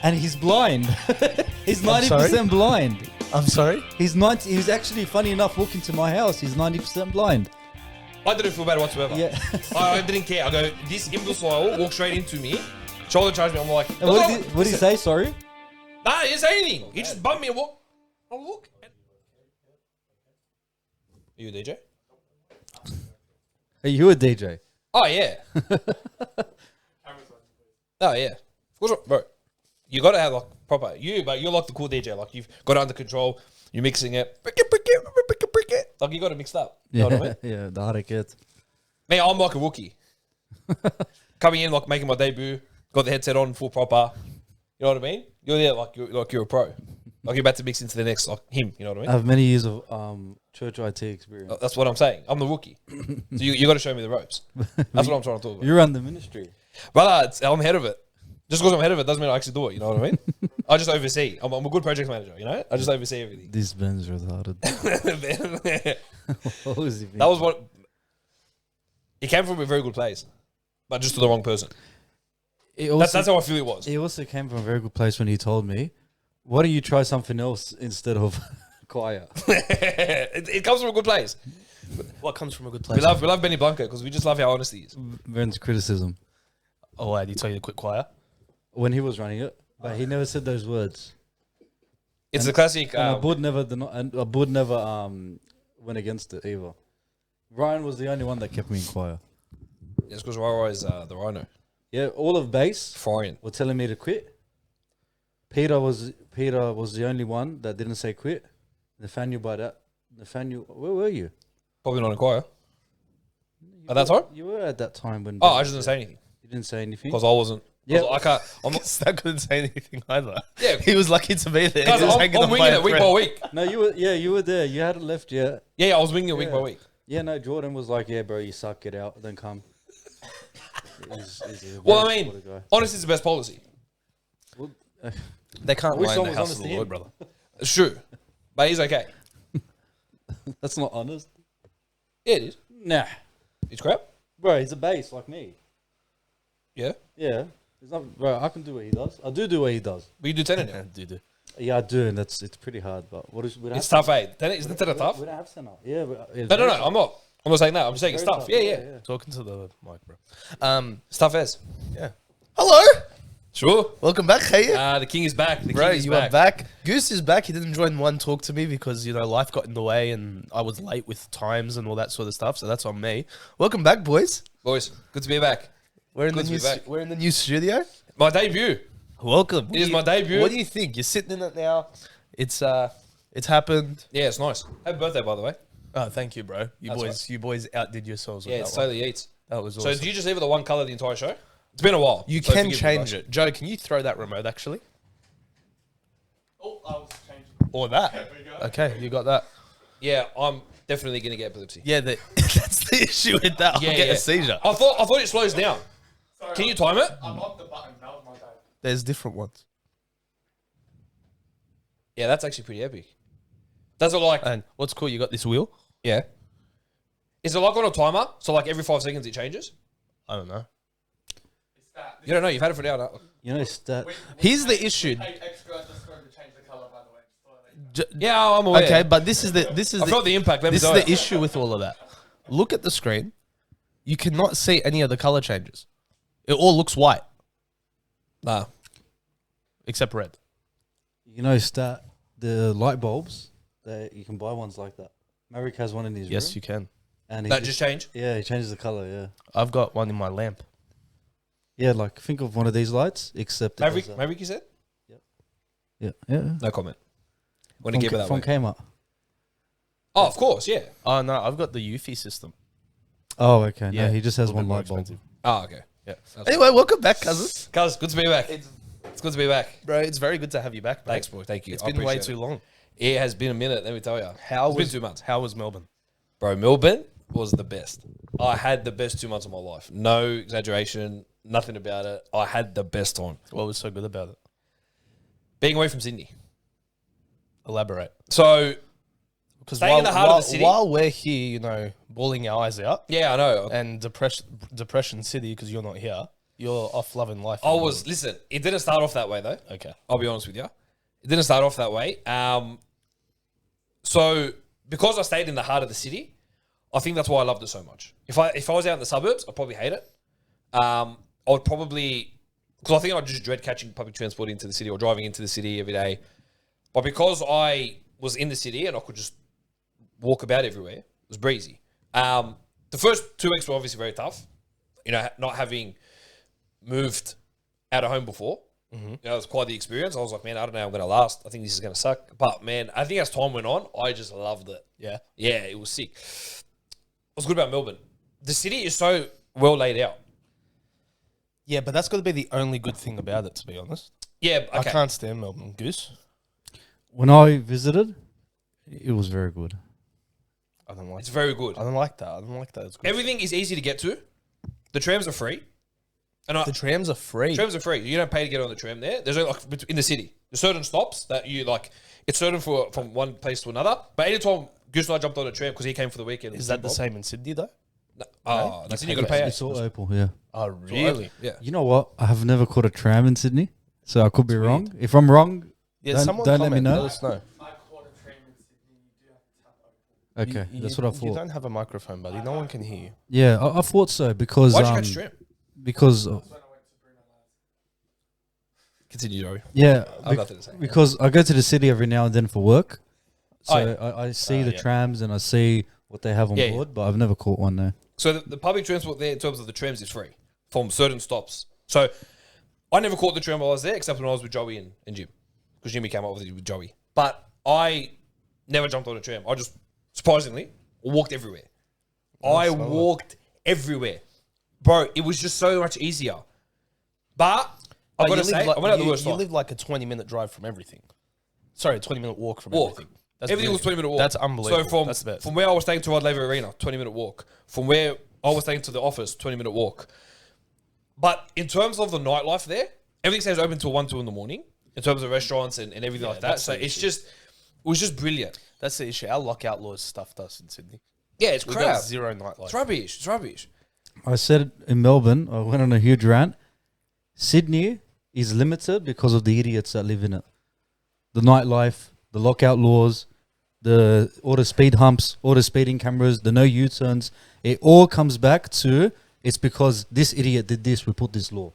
and he's blind. He's 90% blind. I'm sorry? He's actually, funny enough, walking to my house. He's 90% blind. I didn't feel bad whatsoever. Yeah. I didn't care. I go, this imbecile walked straight into me, shoulder charged me. I'm like, And what did he say? Sorry. Nah, he didn't say anything. He just bumped me and walked. I look. Are you a DJ? Are you a DJ? Oh yeah. Oh yeah. Of course, bro. You gotta have like proper but you're like the cool DJ. Like you've got it under control. You're mixing it. Like you got it mixed up. You know what I mean? Yeah, the harder kid. Man, I'm like a rookie. Coming in, like making my debut. Got the headset on, full proper. You know what I mean? You're there like you're a pro. Like you're about to mix into the next like him. You know what I mean? I have many years of church IT experience. That's what I'm saying. I'm the rookie. So you got to show me the ropes. That's what I'm trying to talk about. You run the ministry. Brother, I'm ahead of it. Just because I'm ahead of it doesn't mean I actually do it. You know what I mean? I just oversee. I'm a good project manager. You know? I just oversee everything. This Ben's retarded. What was he? That was what. It came from a very good place, but just to the wrong person. That's how I feel it was. He also came from a very good place when he told me, "Why don't you try something else instead of choir?" It comes from a good place. What comes from a good place? We love Benny Blanco because we just love how honest he is. Ben's criticism Oh, wait, did he tell you to quit choir? when he was running it, but he never said those words. It's the classic. And Abud never went against it either. Ryan was the only one that kept me in choir. It's because Rara is the rhino. Yeah, all of base Frying. were telling me to quit. Peter was the only one that didn't say quit. Nathaniel, where were you? Probably not in choir. At that time? You were at that time when. Oh, I just didn't say anything You didn't say anything. because I wasn't. Yeah. I can't. I'm not. I couldn't say anything either. Yeah. He was lucky to be there. Guys, He was I'm hanging on by winging a it week thread. by week. No, you were. Yeah, you were there. You hadn't left yet. Yeah, I was winging it week Yeah. by week. Yeah, no. Jordan was like, "Yeah, bro, you suck. Get out. Then come." He's a Well, very I mean, supportive guy. honesty is the best policy. Well, They can't I wish lie in someone the was house of honest the to Lord, him. brother. It's true, but he's okay. that's not honest. Yeah, it is. Nah, It's crap. bro, he's a base like me. Yeah, Yeah, it's not, bro. I can do what he does. I do what he does. but you do tennis now. Dude. Yeah, I do, and it's pretty hard. But what is? It's tough, eh? Tennis isn't that tough? We don't have center. Yeah, but it's No, very I'm not. I'm not saying that. I'm just saying it's very tough. Yeah. Talking to the mic, bro. It's tough as. Yeah. Hello. Sure. Welcome back. Hey, The king is back. The bro, king is you back. are back. Goose is back. He didn't join one talk to me because, life got in the way and I was late with times and all that sort of stuff. So that's on me. Welcome back, boys. Boys, good to be back. We're in Good to be back. We're in the new studio. My debut. Welcome. It is my debut. What do you think? You're sitting in it now. It's happened. Yeah, it's nice. Happy birthday, by the way. Oh, thank you, bro. You boys outdid yourselves with Yeah, that it's one. totally eats. That was So awesome. do you just leave it the one color the entire show? It's been a while. You so can forgive me, change guys. it. Joe, can you throw that remote actually? Oh, I was changing. Or that? There we go. Okay, you got that. Yeah, I'm definitely gonna get epilepsy. Yeah, that's the issue with that. I'll get a seizure. I thought it slows down. Sorry, Can you time it? I locked the button. That was my bad. There's different ones. Yeah, that's actually pretty epic. Does it like? And what's cool, you got this wheel? Yeah. Is it like on a timer? So like every 5 seconds it changes? I don't know. It's that. You don't know. You've had it for an hour. You know, stat. Here's the issue. Hey, extra just going to change the color, by the way. Just thought I'd let you know. Yeah, I'm aware. Okay, but this is I felt the impact. Let me this is tell the you. issue with all of that. Look at the screen. You cannot see any of the color changes. It all looks white Nah. except red. You know, stat. The light bulbs. You can buy ones like that. Maverick has one in his Yes, room. you can. And he That just changed. Yeah, he changes the color. Yeah. I've got one in my lamp. Yeah, like think of one of these lights, except it does that. Maverick, you said? Yeah. No comment. Want to give it that from way? Kmart. Oh, of course, yeah. Oh no, I've got the Eufy system. Oh, okay. Yeah, No, he just has a little one bit more light bulb. expensive. Oh, okay. Yeah. That's Anyway, welcome back, cousins. Cuz, good to be back. It's good to be back. Bro, it's very good to have you back, bro. Thanks, boy. Thank you. It's I been way appreciate too it. long. It has been a minute, let me tell you. How It's was been 2 months. How was Melbourne? Bro, Melbourne was the best. I had the best 2 months of my life. No exaggeration, nothing about it. I had the best time. What was so good about it? Being away from Sydney. Elaborate. So, Because Staying in the heart of the city? while we're here, bawling our eyes out yeah, I know. and depression city because you're not here. You're off loving life. I was, listen, it didn't start off that way though. Okay. I'll be honest with you. It didn't start off that way. So because I stayed in the heart of the city, I think that's why I loved it so much. If I was out in the suburbs, I'd probably hate it. I would probably, because I think I'd just dread catching public transport into the city or driving into the city every day. But because I was in the city and I could just walk about everywhere, it was breezy. The first 2 weeks were obviously very tough. You know, not having moved out of home before. You know, it was quite the experience. I was like, man, I don't know how I'm going to last. I think this is going to suck. But, man, I think as time went on, I just loved it. Yeah. Yeah, it was sick. What's good about Melbourne? The city is so well laid out. Yeah, but that's got to be the only good thing about it, to be honest. Yeah, okay. I can't stand Melbourne. Goose? When I visited, it was very good. I don't like It's it. very good. I don't like that. I don't like that. It's good. Everything is easy to get to. The trams are free. And The trams are free. trams are free. You don't pay to get on the tram there. There's only like in the city. There's certain stops that you like. It's certain from one place to another. But anytime Goose and I jumped on a tram because he came for the weekend. Is that the same in Sydney, though? No. Oh, that's it. You got to pay. It's all Opal, yeah. Oh, really? Yeah. You know what? I have never caught a tram in Sydney, so I could be wrong. If I'm wrong, Yeah, Don't- someone don't let me comment, know. Let us know. I caught a train in Sydney. You do have to tap over. okay, You- that's you- what I You thought. don't have a microphone, buddy. No one can hear you. Yeah, I thought so because Why'd you catch a tram? because That's when I went to Bruno Labs. Continue, Joey. yeah, I have nothing to say. because I go to the city every now and then for work, so Oh, yeah. I see the yeah. trams and I see what they have on Yeah, board, but I've never caught one there. So the public transport there, in terms of the trams, is free from certain stops. So I never caught the tram while I was there, except when I was with Joey and Jim, because Jimmy came up with Joey. But I never jumped on a tram. I just surprisingly walked everywhere. I smart. walked everywhere, bro. It was just so much easier. But I Oh, gotta you say, live like, I went out the you, worst you time. live like a 20-minute drive from everything. Sorry, a 20-minute walk from Walk. everything. That's Everything was brilliant. 20-minute walk. That's unbelievable. So That's the best. from where I was staying to Rod Laver Arena, 20-minute walk. From where I was staying to the office, 20-minute walk. But in terms of the nightlife there, everything stays open till 1, 2 in the morning. In terms of restaurants and everything like that. that's So the it's issue. just, it was just brilliant. That's the issue. Our lockout laws stuffed us in Sydney. Yeah, it's We crap. got zero nightlife. It's rubbish. It's rubbish. I said in Melbourne, I went on a huge rant. Sydney is limited because of the idiots that live in it. The nightlife, the lockout laws, all the speed humps, all the speeding cameras, the no U-turns. It all comes back to it's because this idiot did this, we put this law.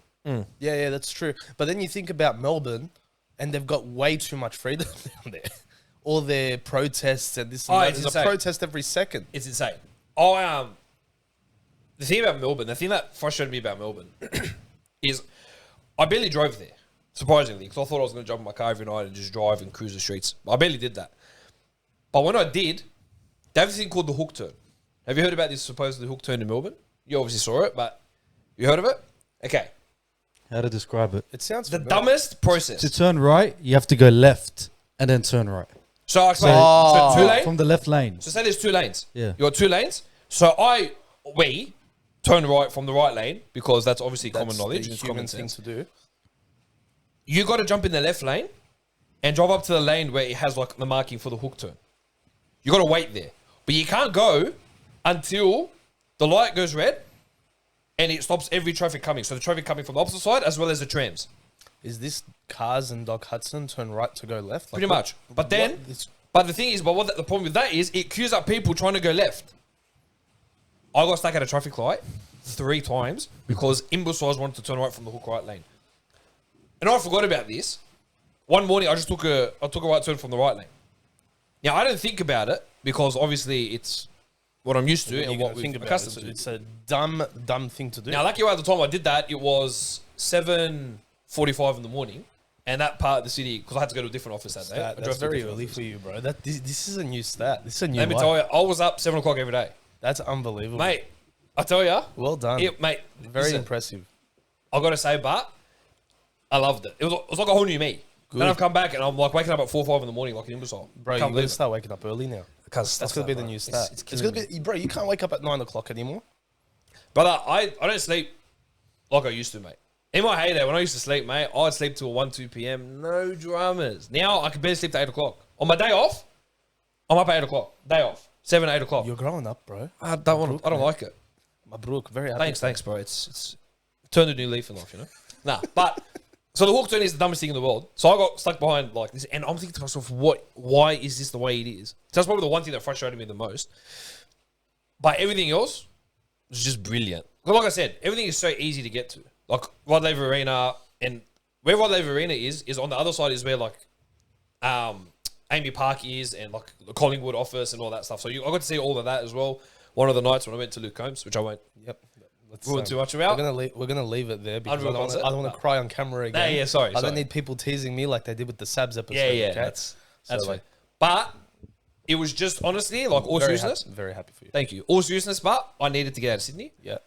Yeah, that's true. But then you think about Melbourne, and they've got way too much freedom down there. All their protests and this and Oh, that. it's There's a insane. protest every second. It's insane. The thing about Melbourne, the thing that frustrated me about Melbourne is I barely drove there, surprisingly, because I thought I was going to jump in my car every night and just drive and cruise the streets. I barely did that. But when I did, they have this thing called the hook turn. Have you heard about this supposedly hook turn in Melbourne? You obviously saw it, but you heard of it? Okay. How to describe it? It sounds The familiar. dumbest process. To turn right, you have to go left and then turn right. So I explain. Oh. So two lanes. From the left lane. So say there's 2 lanes. Yeah. You got 2 lanes. So we turn right from the right lane because that's obviously common That's knowledge. the It's human common thing sense. to do. You got to jump in the left lane and drive up to the lane where it has like the marking for the hook turn. You got to wait there, but you can't go until the light goes red and it stops every traffic coming. So the traffic coming from the opposite side as well as the trams, Is this cars and Doc Hudson turn right to go left? pretty much. But then, but the thing is, but the problem with that is it queues up people trying to go left. I got stuck at a traffic light 3 times because imbeciles wanted to turn right from the hook right lane. And I forgot about this. One morning, I took a right turn from the right lane. Now, I don't think about it because obviously it's what I'm used to you and gotta what we've think about accustomed it. to. It's a dumb thing to do. Now, lucky at the time I did that, it was 7:45 in the morning. And that part of the city, because I had to go to a different office that day. I drove That's to a very different early office. for you, bro. This is a new stat. This is a new Let me life. tell you, I was up 7 o'clock every day. That's unbelievable. Mate, I tell you, Well done. mate, Very listen, impressive. I got to say, but I loved it. It was like a whole new me. Then I've come back and I'm like waking up at 4 or 5 in the morning like an imbecile. Bro, you Can't got to believe it. start waking up early now. Because That's going to be the new stat. It's It's killing gonna be, bro, you can't wake up at 9 o'clock anymore. Brother, I don't sleep like I used to, mate. In my heyday, when I used to sleep, mate, I'd sleep till 1, 2 p.m. No dramas. Now I can barely sleep to 8 o'clock. On my day off, I'm up at 8 o'clock. Day off. 7, 8 o'clock. You're growing up, bro. I don't like it. Mabruk, very happy. Thanks, bro. It's Turn a new leaf in life, you know? Nah, but so the hawk turn is the dumbest thing in the world. So I got stuck behind like this, and I'm thinking to myself, why is this the way it is? So that's probably the one thing that frustrated me the most. But everything else was just brilliant. Like I said, everything is so easy to get to. Like Rod Laver Arena, and where Rod Laver Arena is on the other side is where like Amy Park is, and like the Collingwood office and all that stuff. So I got to see all of that as well. One of the nights when I went to Luke Combs, which I won't ruin too much about. We're gonna leave it there because Unreal I don't want to cry on camera again. Nah, yeah, sorry. I don't need people teasing me like they did with the Sabs episode. Yeah, okay? that's So, fine. But it was just honestly like all seriousness. Very happy for you. Thank you. All seriousness, but I needed to get out of Sydney. Yeah.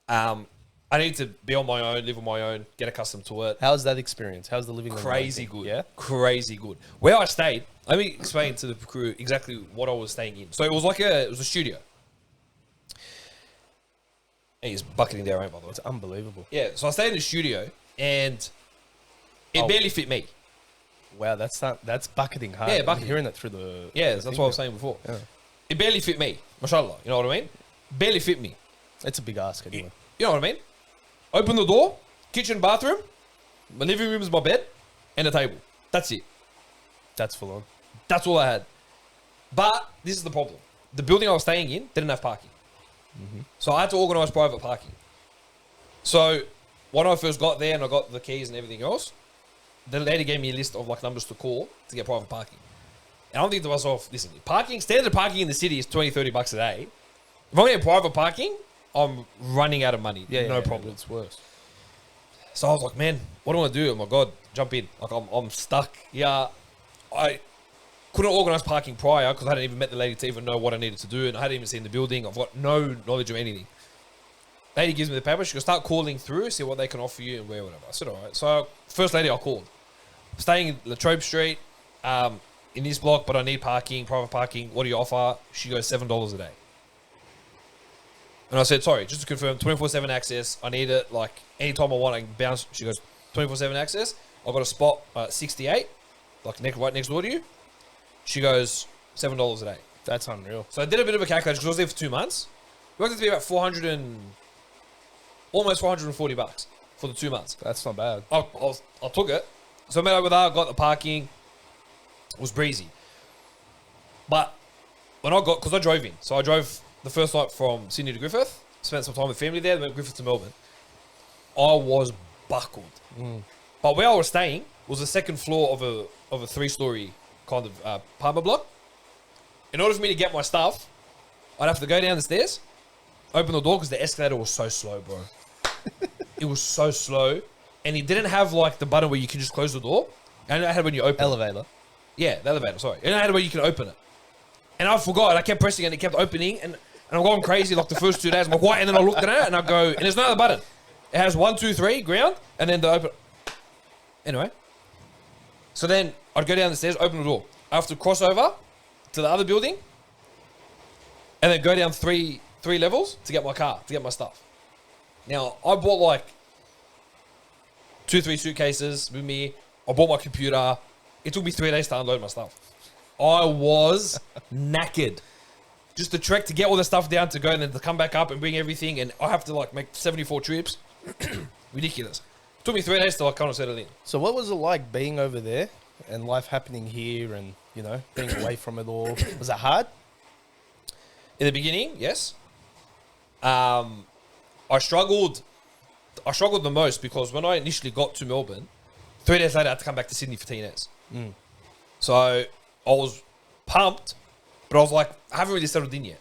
I needed to be on my own, live on my own, get accustomed to it. How's that experience? How's the living? Crazy good. Yeah. Crazy good. Where I stayed, let me explain to the crew exactly what I was staying in. So it was a studio. He's bucketing there, right, by the way. It's unbelievable. Yeah, so I stayed in the studio and it barely fit me. Wow, that's bucketing hard. Yeah, I'm bucketing. hearing it through the. Yeah, the that's thing what I was there. saying before. Yeah. It barely fit me. Mashallah, you know what I mean? Barely fit me. It's a big ask anyway. You know what I mean? Open the door, kitchen, bathroom, my living room is my bed, and a table. That's it. That's full on. That's all I had. But this is the problem. The building I was staying in didn't have parking. So I had to organise private parking. So when I first got there and I got the keys and everything else, the lady gave me a list of like numbers to call to get private parking. And I'm thinking to myself, listen, standard parking in the city is $20-30 a day. If I'm getting private parking, I'm running out of money. No problem. It's worse. So I was like, man, what do I do? Oh my God, jump in. Like I'm stuck. Yeah, I couldn't organise parking prior because I hadn't even met the lady to even know what I needed to do, and I hadn't even seen the building. I've got no knowledge of anything. Lady gives me the paper. She goes, start calling through, see what they can offer you and where, whatever. I said, all right. So first lady I called, staying in Latrobe Street, in this block, but I need parking, private parking. What do you offer? She goes, $7 a day. And I said, sorry, just to confirm, 24/7 access. I need it like anytime I want, I can bounce. She goes, 24/7 access. I've got a spot at 68, like right next door to you. She goes, $7 a day. That's unreal. So I did a bit of a calculation because I was there for 2 months. It worked out to be about almost $440 for the 2 months. That's not bad. I took it. So I met over there, got the parking. It was breezy. But when because I drove in. So I drove the first night from Sydney to Griffith, spent some time with family there, then went Griffith to Melbourne. I was buckled. But where I was staying was the second floor of a 3-story kind of apartment block. In order for me to get my stuff, I'd have to go down the stairs, open the door because the escalator was so slow, bro. It was so slow. And it didn't have like the button where you can just close the door. And I had when you open Elevator. it. Yeah, the elevator, sorry. And I had where you can open it. And I forgot. I kept pressing it and it kept opening. And I'm going crazy like the first 2 days. I'm like, what? And then I looked at it and I go, and there's no other button. It has 1, 2, 3, ground, and then the open. Anyway. So then I'd go down the stairs, open the door. I have to cross over to the other building and then go down three levels to get my car, to get my stuff. Now, I bought like 2-3 suitcases with me. I bought my computer. It took me 3 days to unload my stuff. I was knackered. Just the trek to get all the stuff down to go and then to come back up and bring everything. And I have to like make 74 trips. Ridiculous. It took me 3 days to like kind of settle in. So what was it like being over there and life happening here and, you know, being away from it all? Was it hard? In the beginning, yes. I struggled the most because when I initially got to Melbourne, 3 days later I had to come back to Sydney for TNS. So I was pumped, but I was like, I haven't really settled in yet.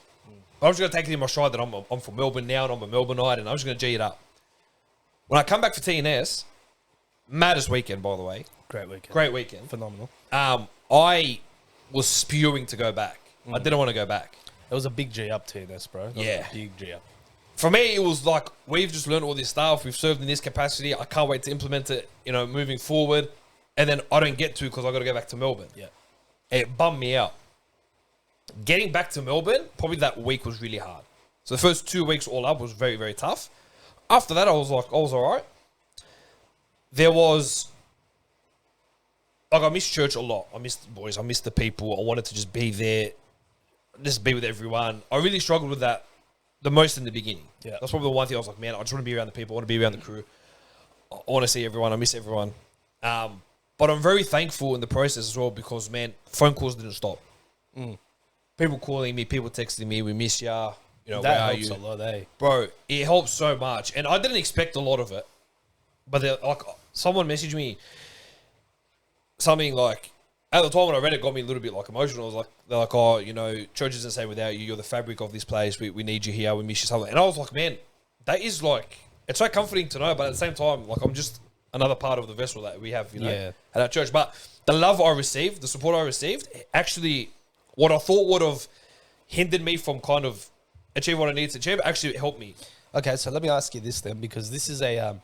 But I'm just going to take it in my stride that I'm from Melbourne now and I'm a Melbourneite and I'm just going to G it up. When I come back for TNS, maddest weekend, by the way. Great weekend. Phenomenal. Phenomenal. I was spewing to go back. I didn't want to go back. It was a big G up TNS, bro. That was Yeah. a big G up. For me, it was like, we've just learned all this stuff. We've served in this capacity. I can't wait to implement it, moving forward. And then I don't get to because I got to go back to Melbourne. Yeah. It bummed me out. Getting back to Melbourne, probably that week was really hard. So the first 2 weeks all up was very, very tough. After that, I was all right. There was, I missed church a lot. I missed the boys. I missed the people. I wanted to just be there, just be with everyone. I really struggled with that the most in the beginning. Yeah. That's probably the one thing I was like, man, I just want to be around the people. I want to be around the crew. I want to see everyone. I miss everyone. But I'm very thankful in the process as well because, man, phone calls didn't stop. People calling me, people texting me, we miss ya. You know, That where are helps you? a lot, eh? Bro, it helps so much. And I didn't expect a lot of it. But like, someone messaged me something like, at the time when I read it, got me a little bit like emotional. I was like, they're like, oh, you know, church isn't say without you. You're the fabric of this place. We need you here. We miss you. Something. And I was like, man, that is like, it's so comforting to know. But at the same time, like, I'm just another part of the vessel that we have, you know, at our church. But the love I received, the support I received, actually, what I thought would have hindered me from kind of achieve what I needed to achieve, actually helped me. Okay, so let me ask you this then, because this is an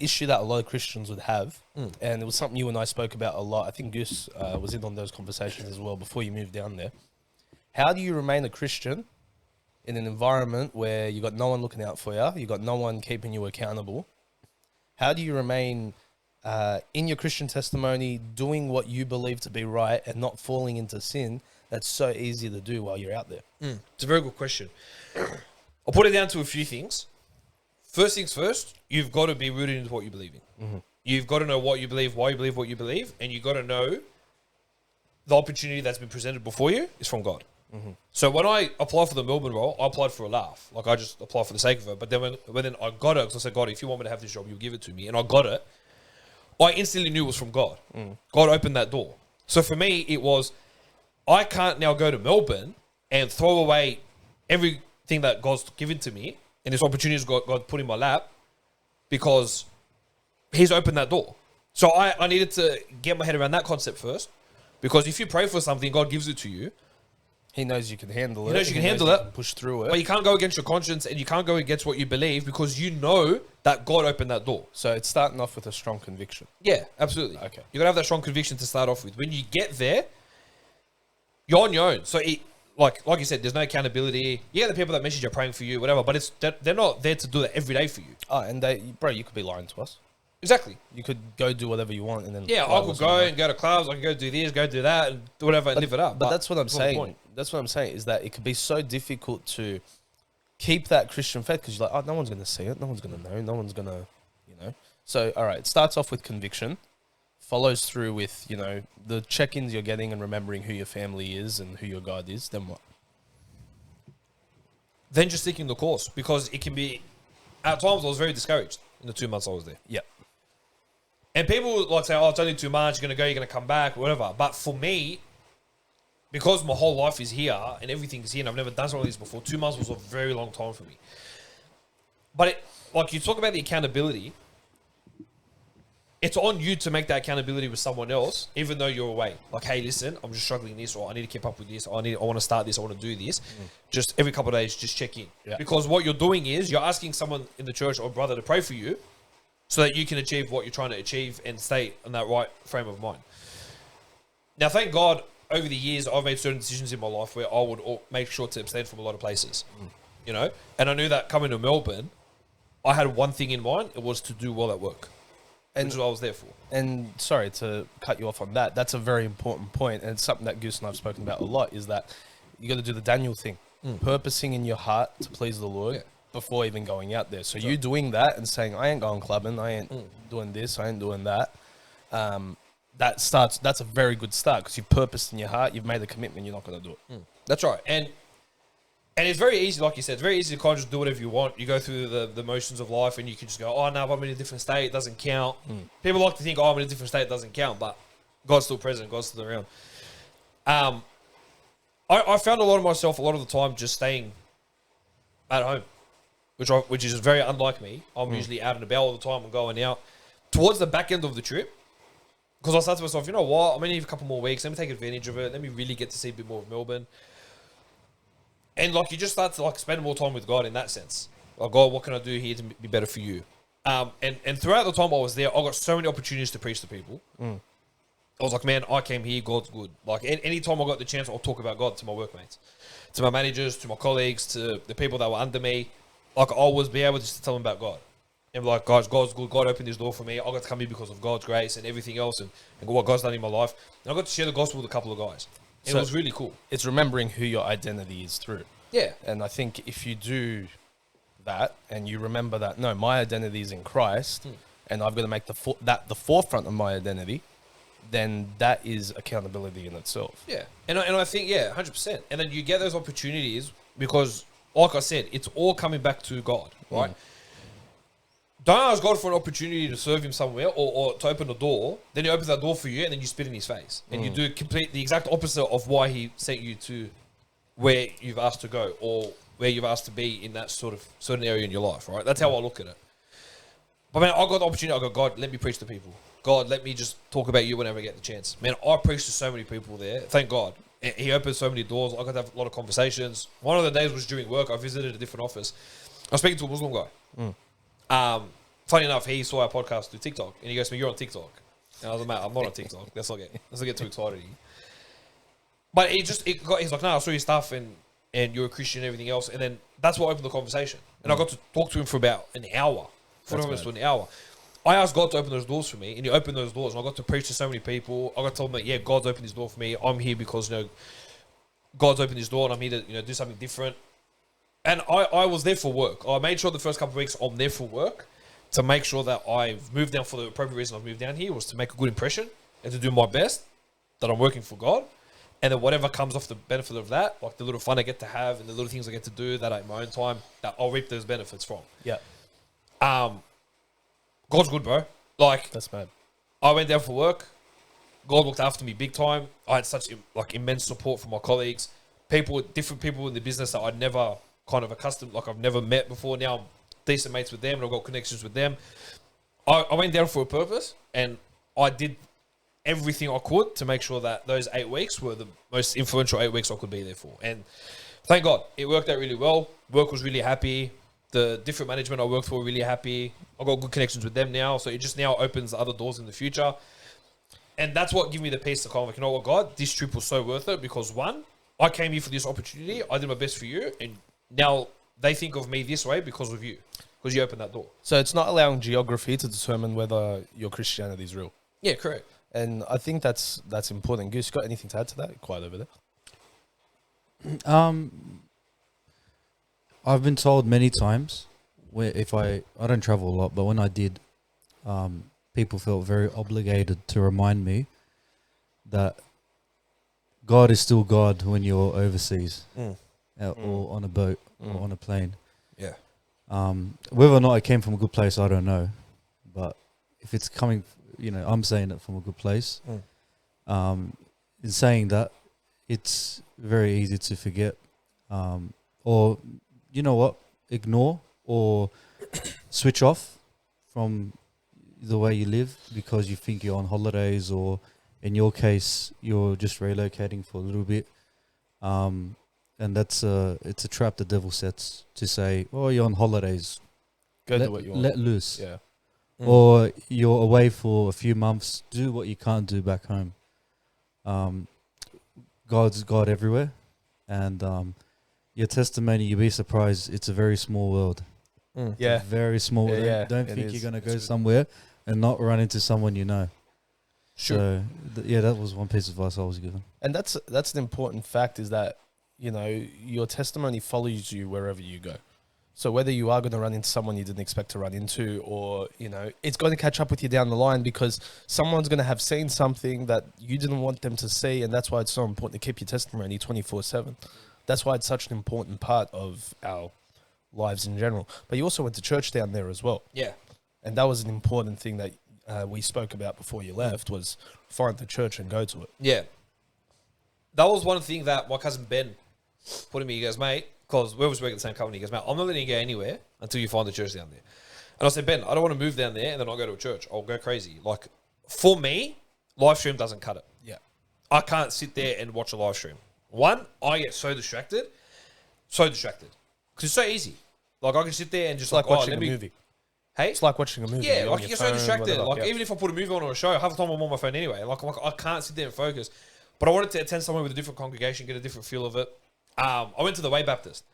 issue that a lot of Christians would have, and it was something you and I spoke about a lot. I think Goose was in on those conversations as well before you moved down there. How do you remain a Christian in an environment where you got no one looking out for you got no one keeping you accountable? How do you remain in your Christian testimony doing what you believe to be right and not falling into sin that's so easy to do while you're out there? It's a very good question. I'll put it down to a few things. First things first, you've got to be rooted into what you believe in. You've got to know what you believe, why you believe what you believe, and you've got to know the opportunity that's been presented before you is from God. So when I applied for the Melbourne role, I applied for a laugh. Like, I just applied for the sake of it. But then when I got it, because I said, God, if you want me to have this job, you'll give it to me. And I got it. I instantly knew it was from God. God opened that door. So for me, it was, I can't now go to Melbourne and throw away everything that God's given to me and this opportunity God put in my lap because He's opened that door. So I needed to get my head around that concept first, because if you pray for something, God gives it to you. He knows you can handle it. He knows you can handle it. Push through it. But you can't go against your conscience and you can't go against what you believe because you know that God opened that door. So it's starting off with a strong conviction. Yeah, absolutely. Okay. You got to have that strong conviction to start off with. When you get there, you're on your own. So, like you said, there's no accountability. Yeah, the people that message you are praying for you, whatever, but they're not there to do that every day for you. Oh, and you could be lying to us. Exactly. You could go do whatever you want, and then Yeah, I could go and go to clubs. I could go do this, go do that, and do whatever and live it up. But that's what I'm not the saying. point. That's what I'm saying is that it could be so difficult to keep that Christian faith because you're like, oh, no one's going to see it, no one's going to know, no one's going to, you know. So, all right, it starts off with conviction, follows through with, you know, the check-ins you're getting and remembering who your family is and who your God is. Then what? Then just sticking the course, because it can be. At times, I was very discouraged in the 2 months I was there. Yeah. And people like say, oh, it's only 2 months, you're going to go, you're going to come back, whatever. But for me, because my whole life is here and everything's here and I've never done something like this before, 2 months was a very long time for me. But like you talk about the accountability, it's on you to make that accountability with someone else, even though you're away. Like, hey, listen, I'm just struggling this, or I need to keep up with this, or I want to start this, I want to do this. Just every couple of days, just check in. Yeah. Because what you're doing is you're asking someone in the church or brother to pray for you so that you can achieve what you're trying to achieve and stay in that right frame of mind. Now, thank God, over the years, I've made certain decisions in my life where I would make sure to abstain from a lot of places, you know? And I knew that coming to Melbourne, I had one thing in mind. It was to do well at work, which is what I was there for. And sorry to cut you off on that. That's a very important point, and it's something that Goose and I've spoken about a lot, is that you got to do the Daniel thing, purposing in your heart to please the Lord before even going out there. So you doing that and saying, I ain't going clubbing, I ain't doing this, I ain't doing that. That's a very good start because you've purposed in your heart, you've made a commitment, you're not going to do it. That's right. And it's very easy, like you said, it's very easy to kind of just do whatever you want. You go through the motions of life and you can just go, oh, no, I'm in a different state, it doesn't count. People like to think, oh, I'm in a different state, it doesn't count, but God's still present, God's still around. I found a lot of myself a lot of the time just staying at home, which is very unlike me. I'm usually out and about all the time and going out. Towards the back end of the trip, because I started to myself, you know what, I'm going to need a couple more weeks, let me take advantage of it, let me really get to see a bit more of Melbourne. And like you just start to like spend more time with God in that sense. Like, God, what can I do here to be better for you? And throughout the time I was there, I got so many opportunities to preach to people. I was like, man, I came here, God's good. Like anytime I got the chance, I'll talk about God to my workmates, to my managers, to my colleagues, to the people that were under me. Like, I always be able just to tell them about God. And be like, guys, God's good. God opened this door for me. I got to come here because of God's grace and everything else and what God's done in my life. And I got to share the gospel with a couple of guys. And it was really cool. It's remembering who your identity is through. Yeah. And I think if you do that and you remember that, no, my identity is in Christ and I've got to make the forefront of my identity, then that is accountability in itself. Yeah. And I think, 100%. And then you get those opportunities because, like I said, it's all coming back to God, right? Don't ask God for an opportunity to serve him somewhere or to open a door. Then he opens that door for you and then you spit in his face. And you do the exact opposite of why he sent you to where you've asked to go or where you've asked to be in that sort of certain area in your life, right? That's how I look at it. But man, I got the opportunity. I go, God, let me preach to people. God, let me just talk about you whenever I get the chance. Man, I preached to so many people there. Thank God. He opened so many doors. I got to have a lot of conversations. One of the days was during work. I visited a different office. I was speaking to a Muslim guy. Funny enough, he saw our podcast through TikTok, and he goes to me, "You're on TikTok." And I was like, "Mate, I'm not on TikTok. Let's not get too excited." But he's like, "No, I saw your stuff, and you're a Christian and everything else." And then that's what opened the conversation. And I got to talk to him for about an hour. For an hour. I asked God to open those doors for me, and he opened those doors, and I got to preach to so many people. I got to tell them that, yeah, God's opened this door for me. I'm here because, God's opened this door, and I'm here to, do something different. And I was there for work. I made sure the first couple of weeks I'm there for work to make sure that I've moved down for the appropriate reason I've moved down here was to make a good impression and to do my best, that I'm working for God. And then whatever comes off the benefit of that, like the little fun I get to have and the little things I get to do that in my own time, that I'll reap those benefits from. Yeah. God's good, bro. Like, That's bad. I went down for work. God looked after me big time. I had such immense support from my colleagues, different people in the business that I'd never kind of accustomed, like I've never met before. Now I'm decent mates with them and I've got connections with them. I went down for a purpose and I did everything I could to make sure that those 8 weeks were the most influential 8 weeks I could be there for. And thank God, it worked out really well. Work was really happy. The different management I worked for were really happy. I got good connections with them now. So it just now opens other doors in the future. And that's what gave me the peace to kind of like, you know what, God, this trip was so worth it because one, I came here for this opportunity. I did my best for you. And now they think of me this way because of you. Because you opened that door. So it's not allowing geography to determine whether your Christianity is real. Yeah, correct. And I think that's important. Goose, got anything to add to that? Quiet over there. I've been told many times where if I don't travel a lot, but when I did, people felt very obligated to remind me that God is still God when you're overseas or on a boat or on a plane. Yeah. Whether or not I came from a good place, I don't know. But if it's coming, I'm saying it from a good place. In saying that, it's very easy to forget. Or, you know what? Ignore or switch off from the way you live because you think you're on holidays or, in your case, you're just relocating for a little bit. And it's a trap the devil sets to say, oh, you're on holidays. Go do what you want. Let loose. Yeah. Or you're away for a few months. Do what you can't do back home. God's God everywhere. And your testimony, you'll be surprised. It's a very small world. Yeah. It's a very small world. Yeah, Don't it think is. you're going to go It's somewhere and not run into someone you know. Sure. So, that was one piece of advice I was given. And that's an important fact is that, your testimony follows you wherever you go. So whether you are going to run into someone you didn't expect to run into or, it's going to catch up with you down the line because someone's going to have seen something that you didn't want them to see. And that's why it's so important to keep your testimony 24/7. That's why it's such an important part of our lives in general. But you also went to church down there as well. Yeah. And that was an important thing that we spoke about before you left was find the church and go to it. Yeah. That was one thing that my cousin Ben put in me. He goes, mate, because we was working at the same company. He goes, mate, I'm not letting you go anywhere until you find the church down there. And I said, Ben, I don't want to move down there and then I'll go to a church. I'll go crazy. Like, for me, live stream doesn't cut it. Yeah. I can't sit there and watch a live stream. One, I get so distracted. Because it's so easy. Like, I can sit there and just It's like watching a movie. Hey? It's like watching a movie. Yeah, You're like on you your get so phone, distracted. whatever. Like Yeah. even if I put a movie on or a show, half the time I'm on my phone anyway. Like I can't sit there and focus. But I wanted to attend somewhere with a different congregation, get a different feel of it. I went to the Way Baptist.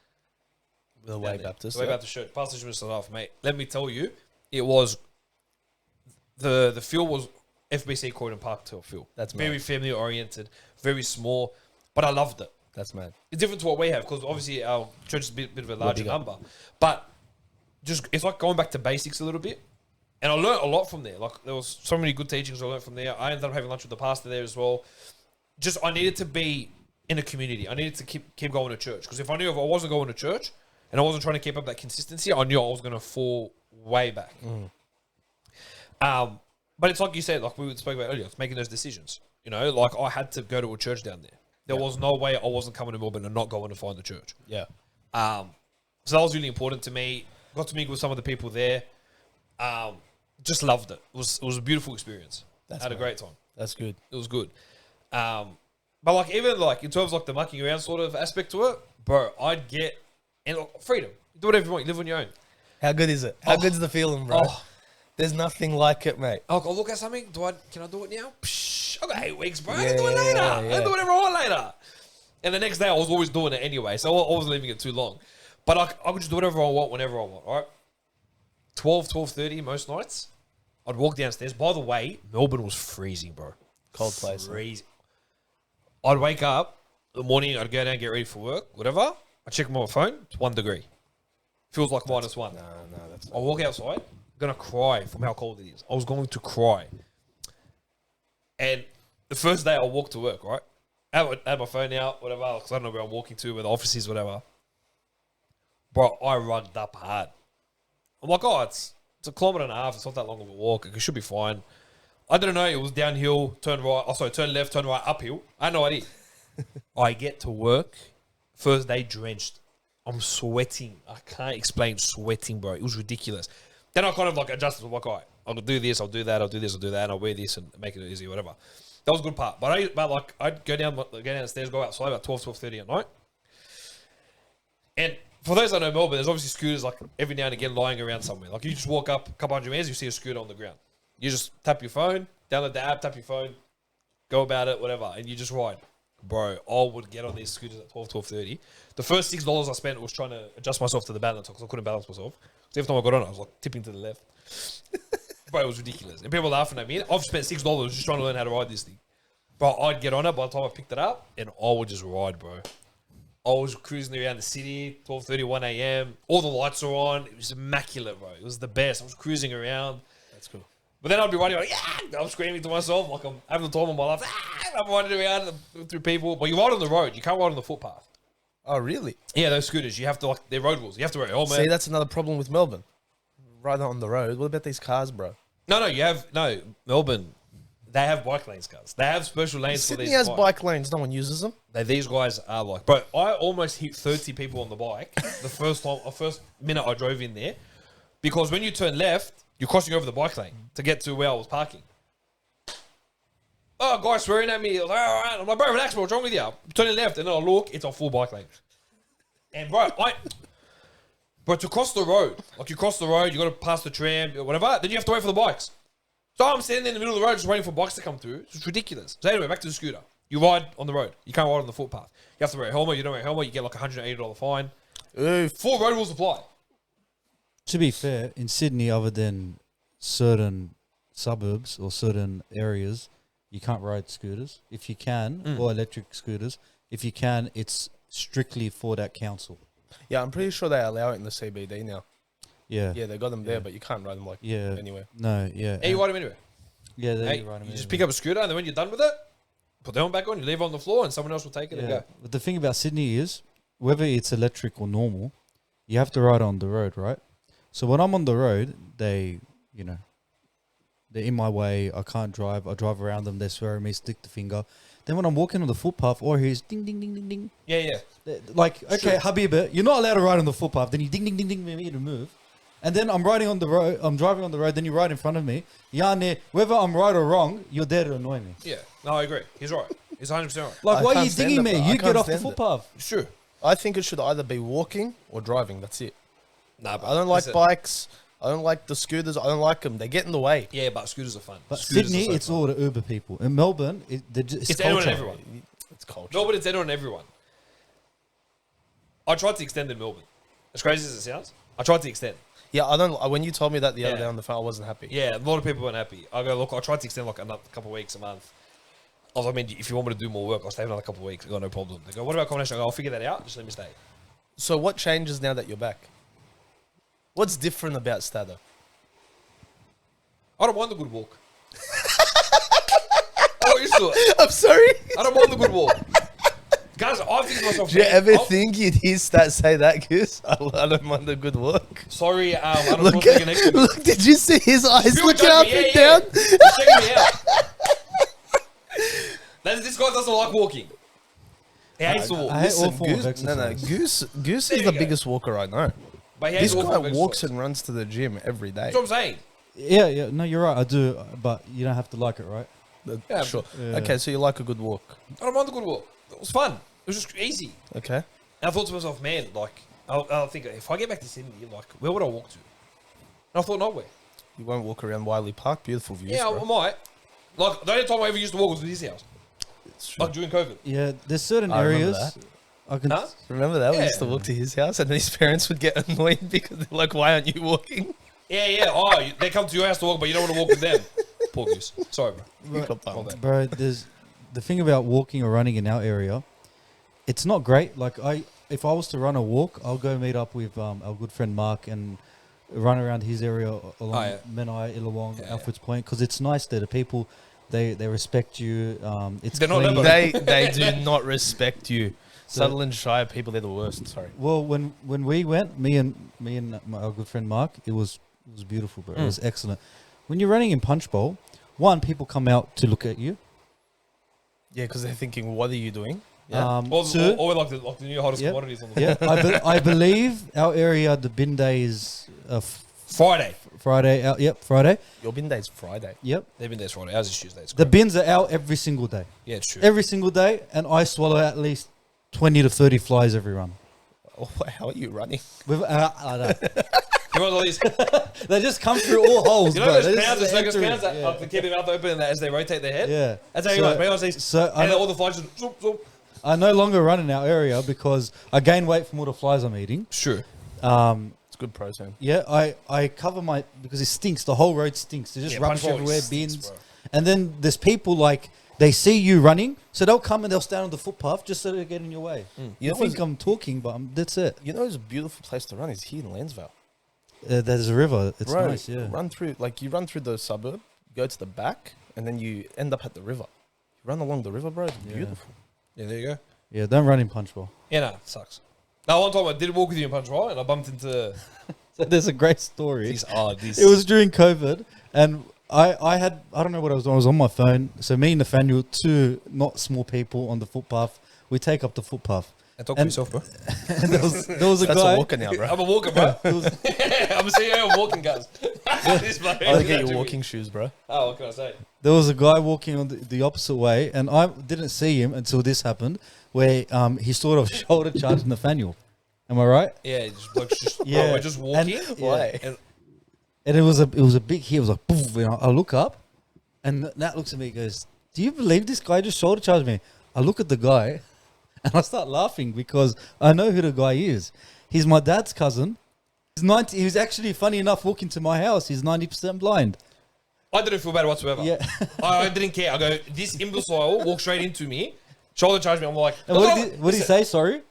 The Way Baptist. The Way Baptist Church. Pastor Jimmy off, mate. Let me tell you, it was the feel was FBC Croydon Park to a feel. That's very mad. family oriented, very small, but I loved it. That's mad. It's different to what we have because obviously our church is a bit of a larger bigger. number. But just it's like going back to basics a little bit. And I learned a lot from there. Like there was so many good teachings I learned from there. I ended up having lunch with the pastor there as well. Just I needed to be in a community. I needed to keep going to church because if I wasn't going to church and I wasn't trying to keep up that consistency, I knew I was going to fall way back. But it's like you said, like we spoke about earlier, it's making those decisions. You know, like I had to go to a church down there. There was no way I wasn't coming to Melbourne and not going to find the church. Yeah. So that was really important to me. Got to meet with some of the people there. Just loved it. It was a beautiful experience. Had a great time. That's good. It was good. But like even like in terms of like the mucking around sort of aspect to it, bro, I'd get and look, freedom. Do whatever you want. You live on your own. How good is it? How good's the feeling, bro? Oh. There's nothing like it, mate. I'll look at something. Can I do it now? Psh, I got 8 weeks, bro. I Yeah, can do it later. I yeah. can do whatever I want later. And the next day I was always doing it anyway, so I wasn't leaving it too long. But I could just do whatever I want whenever I want. All right. 12:30 most nights. I'd walk downstairs. By the way, Melbourne was freezing, bro. Cold place. Freezing. I'd wake up in the morning. I'd go down, get ready for work, whatever. I check my phone. It's 1 degree. Feels like -1. No, that's I walk outside. I'm gonna cry from how cold it is. I was going to cry. And the first day I walked to work, right? I had my phone out, whatever, because I don't know where I'm walking to, where the office is, whatever. Bro, I rugged up hard. I'm like, oh, it's a 1.5 kilometers. It's not that long of a walk. It should be fine. I didn't know it was downhill, turn right. Oh, sorry, turn left, turn right, uphill. I had no idea. I get to work, first day drenched. I'm sweating. I can't explain sweating, bro. It was ridiculous. Then I kind of like adjusted. I'm like, all right, I'll do this, I'll do that, I'll do this, I'll do that, and I'll wear this and make it easy, whatever. That was a good part. But I'd go down the stairs, go outside about 12:30 at night. And for those that know Melbourne, there's obviously scooters like every now and again lying around somewhere. Like you just walk up a couple hundred meters, you see a scooter on the ground. You just tap your phone, download the app, tap your phone, go about it, whatever, and you just ride. Bro, I would get on these scooters at 12:30. The first $6 I spent was trying to adjust myself to the balance because I couldn't balance myself. So every time I got on, I was like tipping to the left. Bro, it was ridiculous. And people were laughing at me. I've spent $6 just trying to learn how to ride this thing. Bro, I'd get on it by the time I picked it up, and I would just ride, bro. I was cruising around the city, 12:30, 1 a.m. All the lights were on. It was immaculate, bro. It was the best. I was cruising around. That's cool. But then I'd be riding, like, yeah, I'm screaming to myself like I'm having the time of my life. I'm riding around through people. But you ride on the road. You can't ride on the footpath. Oh, really? Yeah, those scooters. You have to, like, they're road rules. You have to wear a helmet. See, that's another problem with Melbourne. Right on the road. What about these cars, bro? No, Melbourne, they have bike lanes, guys. They have special lanes for Sydney these has bikes. bike lanes. No one uses them. These guys are like, bro, I almost hit 30 people on the bike the first minute I drove in there. Because when you turn left, you're crossing over the bike lane to get to where I was parking. Oh, guy swearing at me. I was like, all right. I'm like, bro, relax, bro. What's wrong with you? I'm turning left, and then I look, it's a full bike lane. And bro, but to cross the road, like you cross the road, you got to pass the tram or whatever, then you have to wait for the bikes. So I'm standing in the middle of the road just waiting for bikes to come through. It's ridiculous. So anyway, back to the scooter. You ride on the road. You can't ride on the footpath. You have to wear a helmet. You don't wear a helmet, you get like a $180 fine. Oof. 4 road rules apply. To be fair, in Sydney, other than certain suburbs or certain areas, you can't ride scooters. If you can, or electric scooters, if you can, it's strictly for that council. Yeah, I'm pretty sure they allow it in the CBD now. Yeah. Yeah, they got them there, but you can't ride them like anywhere. No, yeah. Hey, you ride them anywhere. Yeah, Hey, you ride them you just pick up a scooter, and then when you're done with it, put the helmet back on, you leave it on the floor, and someone else will take it and go. But the thing about Sydney is, whether it's electric or normal, you have to ride on the road, right? So when I'm on the road, they're in my way. I can't drive. I drive around them. They swear at me, stick the finger. Then when I'm walking on the footpath, all I hear is ding, ding, ding, ding, ding. Yeah. Like, okay, Habiba, you're not allowed to ride on the footpath. Then you ding, ding, ding, ding, me to move. And then I'm riding on the road. I'm driving on the road. Then you ride in front of me. Yane, whether I'm right or wrong, you're there to annoy me. Yeah. No, I agree. He's right. He's 100% right. Like, I why are can't you stand dinging it, me? bro. I You can't get off the stand it. footpath. It's true. I think it should either be walking or driving. That's it. Nah, but I don't like listen, bikes. I don't like the scooters. I don't like them. They get in the way. Yeah, but scooters are fun. But Scooters Sydney, are so it's fun. all the Uber people. In Melbourne, it's anyone and culture. everyone. It's culture. Melbourne, it's anyone and everyone. I tried to extend in Melbourne. As crazy as it sounds, I tried to extend. Yeah, I don't. When you told me that the other Yeah. day on the phone, I wasn't happy. Yeah, a lot of people weren't happy. I go, look, I tried to extend like a couple of weeks, a month. I mean, if you want me to do more work, I'll stay another couple of weeks. I go, no problem. They go, what about combination? I go, I'll figure that out. Just let me stay. So what changes now that you're back? What's different about Stado? I don't mind the good walk. I'm not used to it. I'm sorry. I don't mind the good walk. Guys, I think to myself, Do you man, ever I'll- think you'd hear Stat say that, Goose? I don't mind the good work. Sorry, I don't Look, want to next to me. look, did you see his eyes Feel looking judge up me, and yeah. down? He's checking me out. This guy doesn't like walking. He hates to walk. I hate all Listen, forms of Goose, no, exercise. Goose There is you the go. biggest walker I know. But he hates This all guy forms of walks exercise. and runs to the gym every day. That's what I'm saying. Yeah, no, you're right. I do, but you don't have to like it, right? Yeah, Sure. Yeah. Okay, so you like a good walk. I don't mind the good walk. It was fun. It was just easy. Okay. And I thought to myself, man, like, I'll think, if I get back to Sydney, like, where would I walk to? And I thought, nowhere. You won't walk around Wiley Park. Beautiful views. Yeah, I bro. might. Like, the only time I ever used to walk was to his house. It's true. Like, during COVID. Yeah, there's certain I remember areas I can. Huh? Remember that? We Yeah. used to walk to his house and then his parents would get annoyed because they're like, why aren't you walking? Yeah. Oh, they come to your house to walk, but you don't want to walk with them. Poor Goose. Sorry, bro. You got bummed. Bro, there's the thing about walking or running in our area. It's not great. Like if I was to run a walk, I'll go meet up with our good friend Mark and run around his area along yeah. Menai, Illawong, Yeah, Alfred's Point, because it's nice there. The people, they respect you. It's They're not clean. nobody. They do not respect you. Sutherland Shire people, they're the worst. Sorry. Well, when we went, me and our good friend Mark, it was beautiful, bro. It was excellent. When you're running in Punch Bowl, one, people come out to look at you. Yeah, because they're thinking, what are you doing? Yeah. Two, Or like the new hottest Yep. commodities on the yeah, I believe our area, the bin day is Friday. Friday. Yep, Friday. Your bin day's Friday. Yep. They've been there Friday. Ours is Tuesday. It's The great. bins are out every single day. Yeah, it's true. Every single day, and I swallow at least 20 to 30 flies every run. Oh, how are you running? With, I know. You want all these? They just come through all holes, You know bro. those They just clowns, the circus enter clowns that in. they keep their mouth open as they rotate their head? Yeah. That's how you So- want. Maybe I say, So and all the flies just zoop, zoop. I no longer run in our area because I gain weight from all the flies I'm eating. Sure. It's good protein. Yeah, I cover my, because it stinks. The whole road stinks. There's just Yeah, rubbish Punch Bowl everywhere, stinks, bins. bro. And then there's people like, they see you running, so they'll come and they'll stand on the footpath just so they get in your way. You You know think what's- I'm talking, but that's it. You know, it's a beautiful place to run is here in Lansvale. There's a river. It's Bro, nice, yeah. Run through, you run through the suburb, go to the back, and then you end up at the river. You run along the river, bro. It's Yeah. beautiful. Yeah, there you go. Yeah, don't run in Punch Bowl. Yeah, no, it sucks. Now, one time I did walk with you in Punch Bowl and I bumped into So there's a great story. these. It was during COVID, and I don't know what I was doing. I was on my phone. So me and Nathaniel, two not small people on the footpath, we take up the footpath. And talk to and- yourself, bro. And there was a That's guy. a walker now, bro. I'm a walker, bro. I'm a CEO of walking, guys. This bloke- I'll get your walking shoes, bro. Oh, what can I say? There was a guy walking on the opposite way, and I didn't see him until this happened, where he sort of shoulder charged Nathaniel. Am I right? Yeah, just blokes just Yeah. we're just walking. And- Why? And And it was a big hit. It was like, poof, and I look up, and Nat looks at me and goes, "Do you believe this guy just shoulder charged me?" I look at the guy, and I start laughing because I know who the guy is. He's my dad's cousin. He's 90. He was actually, funny enough, walking to my house. He's 90% blind. I didn't feel bad whatsoever. Yeah. I didn't care. I go, this imbecile walked straight into me, shoulder charged me. I'm like, And what did he say? Sorry.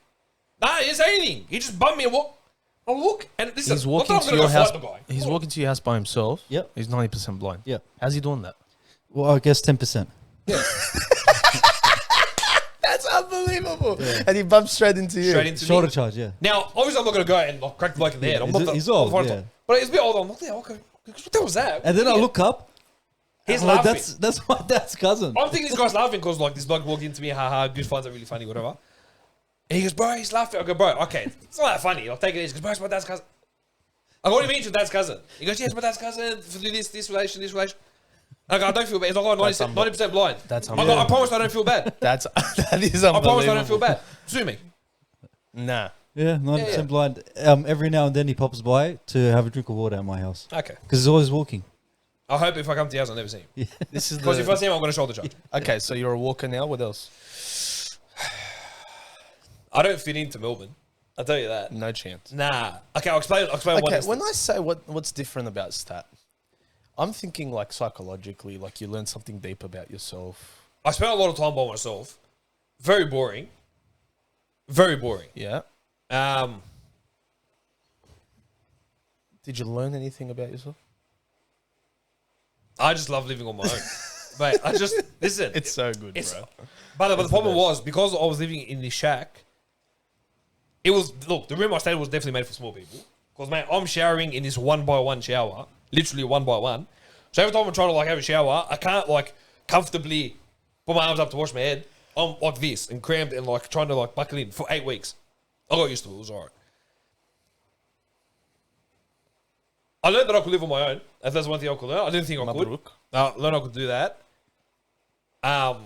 Nah, he didn't say anything. He just bumped me and walked. I look, and this He's is walking not that to I'm your gonna go house. fight the guy. He's walking to your house by himself. Yep. He's 90% blind. Yep. How's he doing that? Well, I guess 10%. That's unbelievable. And he bumped straight into you. Straight into Shoulder me. charge, yeah. Now, obviously, I'm not gonna go and like, crack the bloke in the head. I'm He's- not the, he's I'm old, the front yeah. top. But it's a bit old. I'm like, what the hell was that? And then I look up. He's I'm like, laughing. that's my dad's cousin. I'm thinking this guy's laughing because like this bloke walked into me, haha, Goose finds that really funny, whatever. And he goes, bro, he's laughing. I go, bro, okay, it's not that funny. I'll take it easy. He goes, bro, it's my dad's cousin. I go, what do you mean it's your dad's cousin? He goes, yeah, it's my dad's cousin. For this relation. I go, I don't feel bad. He's like, oh, 90% blind. That's I go, I promise I don't feel bad. That is I unbelievable. promise I don't feel bad. Sue me. Nah. Yeah, 90% yeah. blind. Every now and then he pops by to have a drink of water at my house. Okay. Because he's always walking. I hope if I come to your house, I'll never see him. This is Because if I the... see him, I'm going to shoulder charge. Okay, so you're a walker now. What else? I don't fit into Melbourne. I'll tell you that. No chance. Nah. Okay, I'll explain one Okay, instance. when I say what's different about stat, I'm thinking like psychologically, like you learn something deep about yourself. I spent a lot of time by myself. Very boring. Very boring. Yeah. Did you learn anything about yourself? I just love living on my own. Mate, I just... Listen. It's so good, It's- bro. But the problem was, because I was living in this shack, it was... Look, the room I stayed in was definitely made for small people. Because, mate, I'm showering in this 1x1 shower. Literally 1x1. So every time I'm trying to, like, have a shower, I can't, like, comfortably put my arms up to wash my head. I'm like this and crammed and, like, trying to, like, buckle in for 8 weeks. I got used to it. It was all right. I learned that I could live on my own. If that's one thing I could learn. I didn't think I could. Mabruk. I learned I could do that. But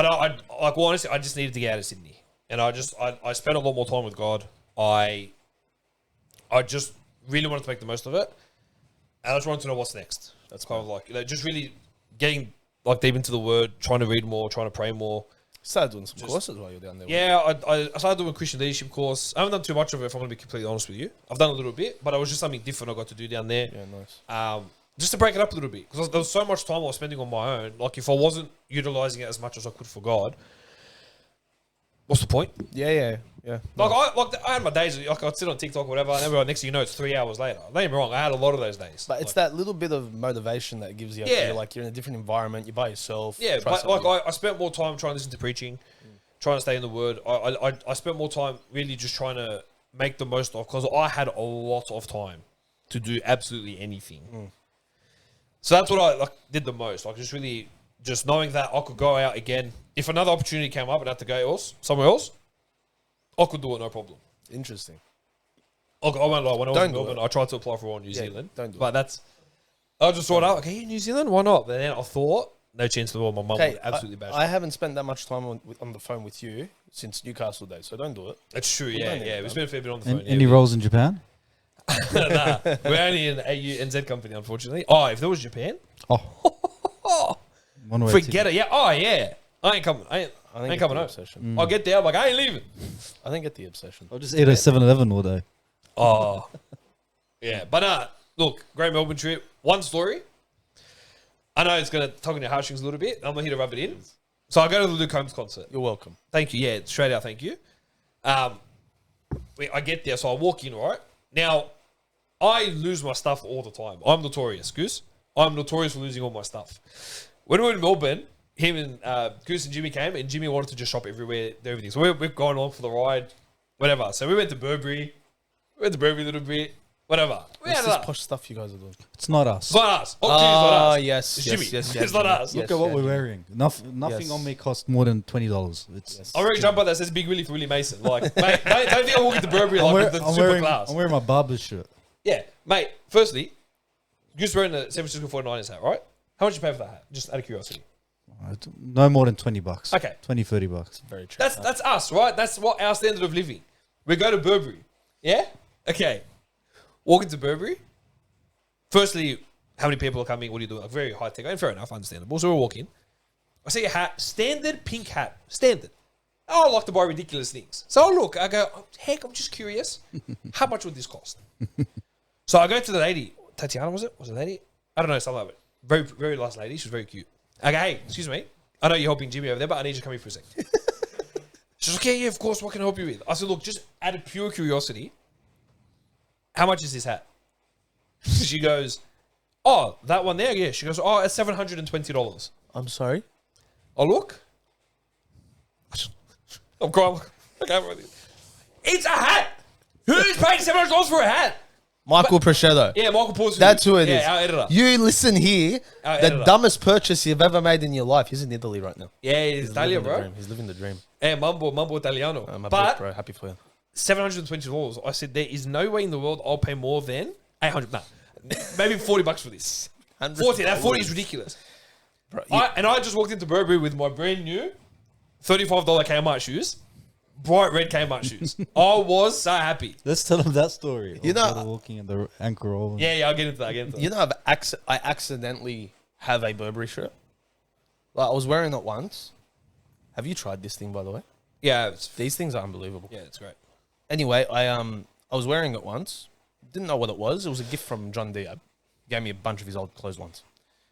I like, well, honestly, I just needed to get out of Sydney. And I spent a lot more time with God. I just really wanted to make the most of it. And I just wanted to know what's next. That's kind of like, just really getting like deep into the Word, trying to read more, trying to pray more. Started doing some courses while you're down there. Yeah, I started doing a Christian leadership course. I haven't done too much of it, if I'm going to be completely honest with you. I've done a little bit, but it was just something different I got to do down there. Yeah, nice. Just to break it up a little bit, because there was so much time I was spending on my own. Like, if I wasn't utilizing it as much as I could for God, what's the point? Yeah. Like, I had my days, like, I'd sit on TikTok or whatever, and then next thing you know, it's 3 hours later. Don't get me wrong, I had a lot of those days. But it's that little bit of motivation that gives you. Yeah. You're like, you're in a different environment. You're by yourself. Yeah, try but like, something. I spent more time trying to listen to preaching, trying to stay in the Word. I spent more time really just trying to make the most of, because I had a lot of time to do absolutely anything. So that's what I like did the most. Like, just really, just knowing that I could go out again. If another opportunity came up and I had to go somewhere else, I could do it, no problem. Interesting. I won't lie, when I was Don't in do Melbourne, it. I tried to apply for one in New Zealand. don't do but that's, I just thought, okay, New Zealand, why not? But then I thought, no chance in the world, my mum would absolutely bash I me. haven't spent that much time on the phone with you since Newcastle days, so don't do it. It's true, don't yeah, need yeah. it, We man. spent a fair bit on the phone. Any roles in Japan? Nah, we're only an AU NZ company, unfortunately. Oh, if there was Japan, One way forget it. Yeah, oh yeah. I ain't coming. I ain't get coming the home. obsession. I'll get there, I'm like, I ain't leaving. I didn't get the obsession. I'll just eat a 7-Eleven all day. Oh. Yeah, but look, great Melbourne trip. One story. I know it's going to tug on your heartstrings a little bit. I'm not here to rub it in. So I go to the Luke Combs concert. You're welcome. Thank you. Yeah, straight out, thank you. I get there, so I walk in, right? Now, I lose my stuff all the time. I'm notorious, Goose. I'm notorious for losing all my stuff. When we were in Melbourne, him and Goose and Jimmy came, and Jimmy wanted to just shop everywhere, everything. So we're going along for the ride, whatever. So we went to Burberry. We went to Burberry a little bit, whatever. We What's had this that. posh stuff you guys are doing? It's not us. It's not us. Oh, Jimmy's not us. Yes, It's yes, Jimmy. yes, It's not us. Look at what we're wearing. Nothing Yes. on me costs more than $20. It's. I'm wearing a jumper that says Big Willie for Willie Mason. Like, mate, don't think I'm walking to Burberry like with the super class. I'm wearing my barber's shirt. Yeah, mate. Firstly, Goose wearing the San Francisco 49ers hat, right? How much you pay for that hat? Just out of curiosity. No more than $20. Okay. 20, $30. Very true. That's us, right? That's what our standard of living. We go to Burberry. Yeah? Okay. Walk into Burberry. Firstly, how many people are coming? What are you doing? Like, very high tech. And fair enough, understandable. So we walk in. I see a hat, standard pink hat. Standard. I like to buy ridiculous things. So I look, I go, heck, I'm just curious. How much would this cost? So I go to the lady. Tatiana, was it? Was it a lady? I don't know, something like that. Very, very nice lady. She was very cute. I go, hey, excuse me. I know you're helping Jimmy over there, but I need you to come here for a second. She's like, yeah, of course. What can I help you with? I said, look, just out of pure curiosity, how much is this hat? She goes, oh, that one there? Yeah. She goes, oh, it's $720. I'm sorry? I look. I'm crying. It's a hat. Who's paying $700 for a hat? Michael Prosciutto. Yeah, Michael Paulson. That's who it is. Yeah, our editor. You listen here. Our The editor. dumbest purchase you've ever made in your life. He's in Italy right now. Yeah, he's Italia, living the bro. dream. He's living the dream. Yeah, Mambo Italiano. My But bro, happy for you. $720. I said, there is no way in the world I'll pay more than 800. Nah, maybe $40 for this. 40. That 40 is ridiculous. Bro, I just walked into Burberry with my brand new $35 Kmart shoes, bright red Kmart shoes. I was so happy. Let's tell them that story. You of know- Peter walking in the anchor roll. Yeah, I'll get into that. you know, I accidentally have a Burberry shirt. Like, I was wearing it once. Have you tried this thing, by the way? Yeah, These things are unbelievable. yeah, it's great. Anyway, I was wearing it once. Didn't know what it was. It was a gift from John Deere. He gave me a bunch of his old clothes once.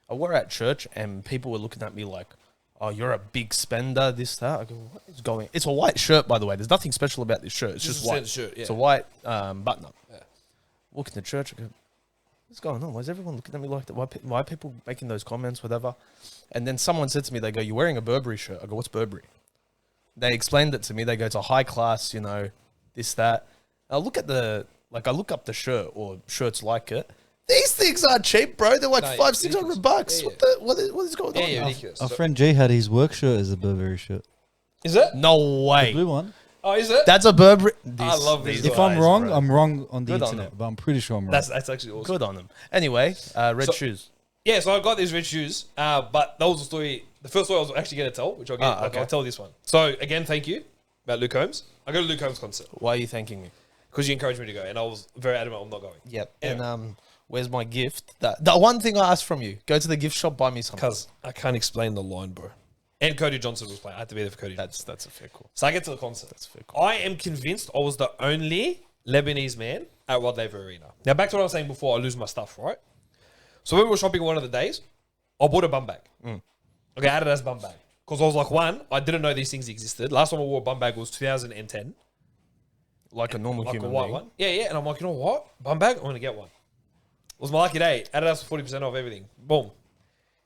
I wore it at church, and people were looking at me like, "Oh, you're a big spender." This, that. I go, "What is going?" It's a white shirt, by the way. There's nothing special about this shirt. It's just white. Shirt, yeah. It's a white button-up. Yeah. Walk in the church, I go, "What's going on? Why is everyone looking at me like that? Why are people making those comments, whatever?" And then someone said to me, they go, "You're wearing a Burberry shirt." I go, "What's Burberry?" They explained it to me. They go, "It's a high class, you know, this, that." I look up the shirt or shirts like it. These things aren't cheap, bro. They're like No, $500-600. yeah, What is going on? Yeah, ridiculous. Our friend Jay had his work shirt as a Burberry shirt. Is it? No The way. blue one. Oh, is it? That's a Burberry. I love these If guys, I'm wrong, bro. I'm wrong on the Good on internet, them. but I'm pretty sure I'm wrong. That's actually awesome. Good on them. Anyway, red So- shoes. Yeah, so I got these red shoes, but that was the story. The first story I was actually going to tell, which okay. I'll tell this one. So again, thank you about Luke Combs. I go to Luke Combs' concert Why are you thanking me? because you encouraged me to go, and I was very adamant I'm not going. Yep. Yeah. And where's my gift? The one thing I asked from you: go to the gift shop, buy me something. Because I can't explain the line, bro. And Cody Johnson was playing. I had to be there for Cody Johnson. That's a fair call. So I get to the concert. That's a fair call. I am convinced I was the only Lebanese man at Rod Laver Arena. Now, back to what I was saying before, I lose my stuff, right? So when we were shopping one of the days, I bought a bum bag. Okay, Adidas bum bag. Because I was like, one, I didn't know these things existed. Last time I wore a bum bag was 2010. Like a normal Like a human white being. one. Yeah, yeah. And I'm like, you know what? Bum bag? I'm going to get one. It was my lucky day. Adidas for 40% off everything. Boom.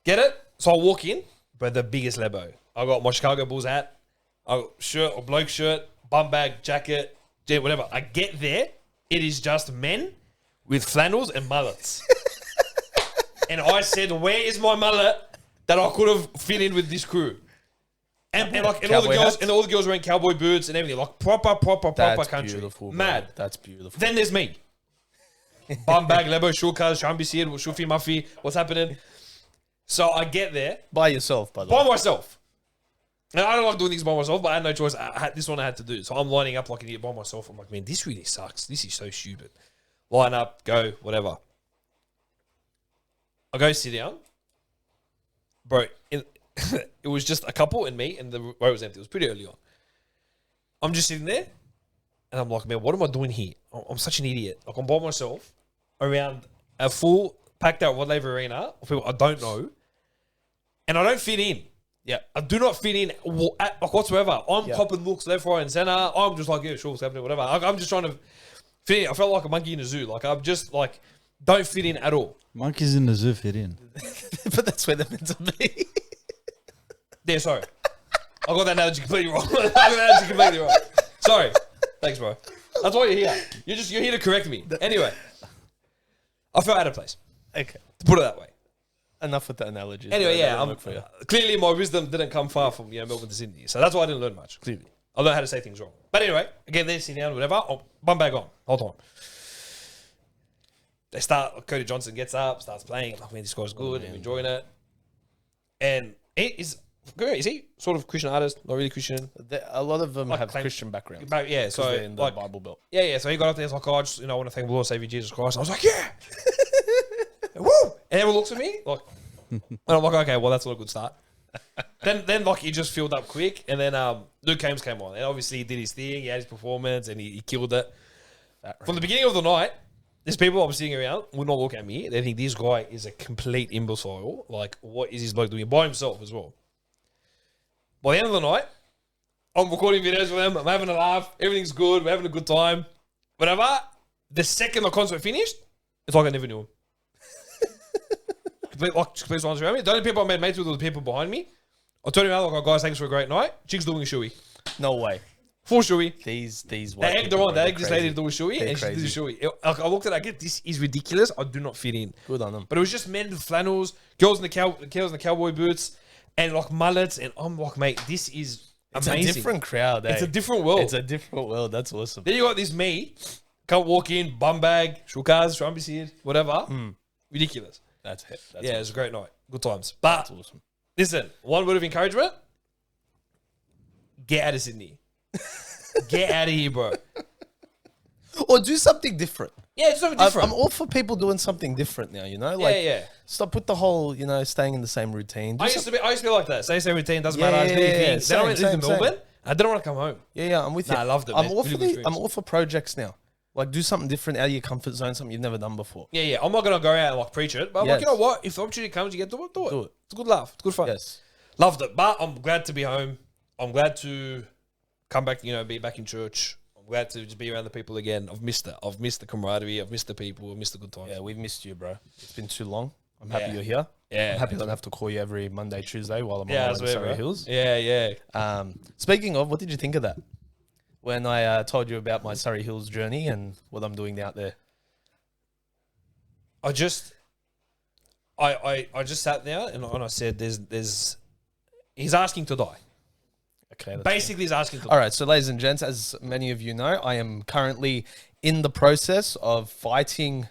Get it? So I walk in, but the biggest lebo. I got my Chicago Bulls hat, I got shirt or bloke shirt, bum bag, jacket, whatever. I get there, it is just men with flannels and mullets. And I said, where is my mullet that I could have fit in with this crew? And all the Cowboy girls hats? and all the girls wearing cowboy boots and everything, like proper That's country. beautiful. Bro. Mad. That's beautiful. Then there's me. Bum bag, lebo, shulkas, shambi seed, shufi muffy, what's happening? So I get there By yourself, by the by way. myself. And I don't like doing things by myself, but I had no choice. This one I had to do. So I'm lining up like an idiot by myself. I'm like, man, this really sucks. This is so stupid. Line up, go, whatever. I go sit down. Bro, it was just a couple and me, and the row was empty. It was pretty early on. I'm just sitting there, and I'm like, man, what am I doing here? I'm such an idiot. Like, I'm by myself around a full, packed out Rod Laver Arena of people I don't know, and I don't fit in. Yeah. I do not fit in like whatsoever. I'm Yeah. copping looks left, right, and center. I'm just like, yeah, sure, what's happening, whatever. I'm just trying to fit in. I felt like a monkey in a zoo. Like, I'm just like, don't fit in at all. Monkeys in the zoo fit in. But that's where they're meant to be. Yeah, sorry. I got that analogy completely wrong. I got that analogy completely wrong. Sorry. Thanks, bro. That's why you're here. You're here to correct me. Anyway, I felt out of place. Okay. To put it that way. Enough with the analogies. Anyway, They yeah, don't work for you. clearly my wisdom didn't come far from Melbourne to Sydney, so that's why I didn't learn much. Clearly, I learned how to say things wrong. But anyway, again, they're sitting down, whatever. Oh, bum bag on, hold on. They start. Cody Johnson gets up, starts playing. I'm like, man, this guy's good. I'm enjoying it. And is he sort of Christian artist? Not really Christian. A lot of them Like have claim- Christian backgrounds. But yeah, so They're in the like, Bible Belt. yeah. So he got up there. He's like, oh, I just, I want to thank the Lord, Savior Jesus Christ. And I was like, yeah, woo. And everyone looks at me like, and I'm like, okay, well, that's not a good start. then like he just filled up quick, and then Luke Combs came on, and obviously he did his thing. He had his performance, and he killed it. From the beginning of the night, there's people I was sitting around would not look at me. They think this guy is a complete imbecile. Like, what is this bloke doing by himself as well? By the end of the night, I'm recording videos with them. I'm having a laugh. Everything's good. We're having a good time. Whatever. The second the concert finished, it's like I never knew him. Complete silence around me. The only people I made mates with were the people behind me. I turned around like, oh, guys, thanks for a great night. Chick's doing a shoey. No way. Full shoey. These They white egged her people, on. bro, They they're egged this crazy. lady to do a shoey, They're and she did a crazy. shoey. I looked at it, I get this is ridiculous. I do not fit in. Good on them. But it was just men with flannels, girls in the cowboy boots, and like mullets. And I'm like, mate, this is It's amazing. a different crowd. It's eh? a different world. It's a different world. That's awesome. Then you got this me, can't walk in, bum bag, shulkas, shambi seed, whatever. Ridiculous. That's it. That's Yeah, it was a great night. Good times. But awesome. listen, one word of encouragement: get out of Sydney. Get out of here, bro. Or do something different. Yeah, it's something different. I'm all for people doing something different now, you know? Like, yeah. stop with the whole, staying in the same routine. Do I used to be like that. Say routine doesn't Yeah, matter. yeah, Do your yeah, thing. yeah. Then I went to Same. Melbourne. I didn't want to come home. Yeah, I'm with you. Nah, I loved it, I'm man. all Really for good experience. I'm all for projects now. Like, do something different out of your comfort zone, something you've never done before. Yeah. I'm not gonna go out and like preach it, but I'm like, Yes. you know what? If the opportunity comes, you get to do it. Do it. It's a good laugh. It's good fun. Yes. Loved it, but I'm glad to be home. I'm glad to come back. Be back in church. I'm glad to just be around the people again. I've missed it. I've missed the camaraderie. I've missed the people. I've missed the good times. Yeah, we've missed you, bro. It's been too long. I'm happy Yeah. you're here. Yeah. I'm happy I don't have to call you every Monday, Tuesday while I'm Yeah, on I swear, Surrey bro. Hills. Yeah. Speaking of, what did you think of that? When I told you about my Surrey Hills journey and what I'm doing out there. I just sat there and I said, "There's." He's asking to die. Okay. that's Basically, he's asking to die. All right, so ladies and gents, as many of you know, I am currently in the process of prepping